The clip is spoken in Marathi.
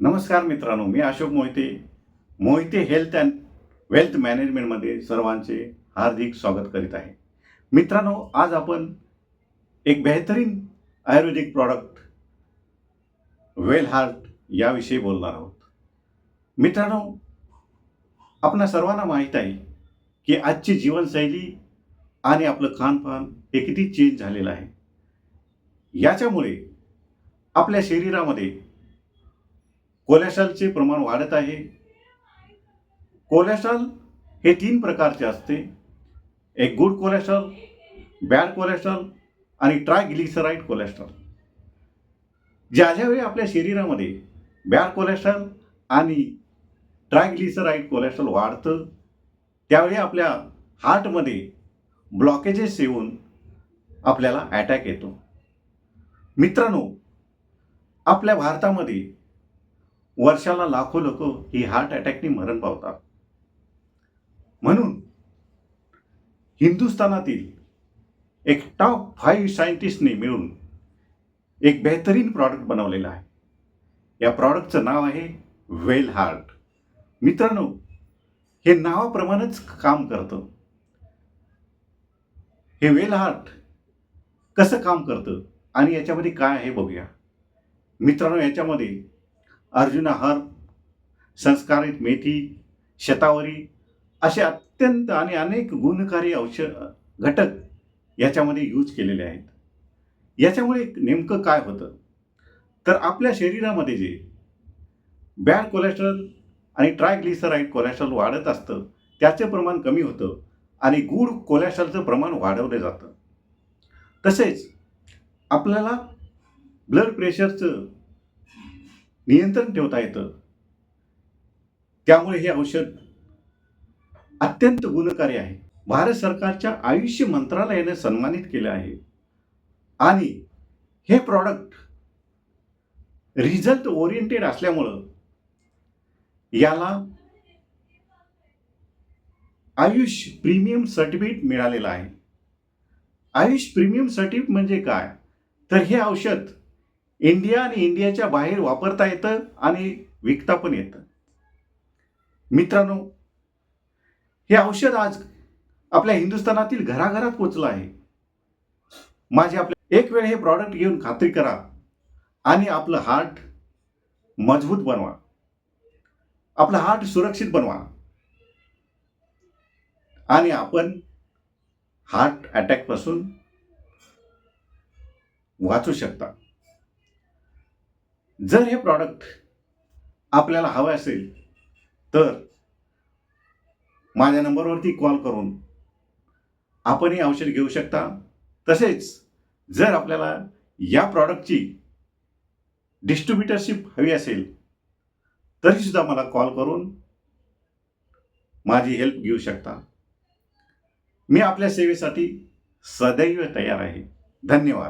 नमस्कार मित्रांनो, मी Ashok Mohite health and wealth मॅनेजमेंटमध्ये सर्वांचे हार्दिक स्वागत करीत आहे. मित्रांनो, आज आपण एक बेहतरीन आयुर्वेदिक प्रॉडक्ट वेल हार्ट याविषयी बोलणार आहोत. मित्रांनो, आपणा सर्वांना माहीत आहे की आजची जीवनशैली आणि आपलं खानपान हे किती चेंज झालेलं आहे. याच्यामुळे आपल्या शरीरामध्ये कोलेस्ट्रॉलचे प्रमाण वाढत आहे. कोलेस्ट्रॉल हे 3 प्रकारचे असते. एक गुड कोलेस्ट्रॉल, बॅड कोलेस्ट्रॉल आणि ट्रायग्लिसराईड कोलेस्ट्रॉल. ज्यावेळी आपल्या शरीरामध्ये बॅड कोलेस्ट्रॉल आणि ट्रायग्लिसराईड कोलेस्ट्रॉल वाढतं, त्यावेळी आपल्या हार्टमध्ये ब्लॉकेजेस येऊन आपल्याला अटॅक येतो. मित्रांनो, आपल्या भारतामध्ये वर्षाला लाखो लोक ही हार्ट अटॅकने मरण पावतात. म्हणून हिंदुस्थानातील एक टॉप 5 सायंटिस्टने मिळून एक बेहतरीन प्रॉडक्ट बनवलेला आहे. या प्रॉडक्टचं नाव आहे वेल हार्ट. मित्रांनो, हे नावाप्रमाणेच काम करतं. हे वेल हार्ट कसं काम करतं आणि याच्यामध्ये काय आहे बघूया. मित्रांनो, याच्यामध्ये अर्जुना हर्ब, संस्कारित मेथी, शतावरी असे अत्यंत आणि अनेक गुणकारी घटक याच्यामध्ये यूज केलेले आहेत. याच्यामुळे नेमकं काय होतं, तर आपल्या शरीरामध्ये जे बॅड कोलेस्ट्रॉल आणि ट्रायग्लिसराईड कोलेस्ट्रॉल वाढत असतं त्याचे प्रमाण कमी होतं आणि गुड कोलेस्ट्रॉलचं प्रमाण वाढवलं जातं. तसेच आपल्याला ब्लड प्रेशरचं नियंत्रण ठेवता येतं. त्यामुळे हे औषध अत्यंत गुणकारी आहे. भारत सरकारच्या आयुष मंत्रालयाने सन्मानित केले आहे आणि हे प्रॉडक्ट रिझल्ट ओरिएंटेड असल्यामुळं याला आयुष प्रीमियम सर्टिफिकेट मिळालेलं आहे. आयुष प्रीमियम सर्टिफिकेट म्हणजे काय, तर हे औषध इंडिया आणि इंडियाच्या बाहेर वापरता येतं आणि विकता पण येतं. मित्रांनो, हे औषध आज आपल्या हिंदुस्थानातील घराघरात पोचलं आहे. एक वेळ हे प्रॉडक्ट घेऊन खात्री करा आणि आपलं हार्ट मजबूत बनवा, आपलं हार्ट सुरक्षित बनवा आणि आपण हार्ट अटॅक पासून वाचू शकता. जर हे प्रॉडक्ट आपल्याला हवं असेल तर माझ्या नंबरवरती कॉल करून आपण हे औषध घेऊ शकता. तसेच जर आपल्याला या प्रॉडक्टची डिस्ट्रीब्युटरशिप हवी असेल तरी सुद्धा मला कॉल करून माझी हेल्प घेऊ शकता. मी आपल्या सेवेसाठी सदैव तयार आहे. धन्यवाद.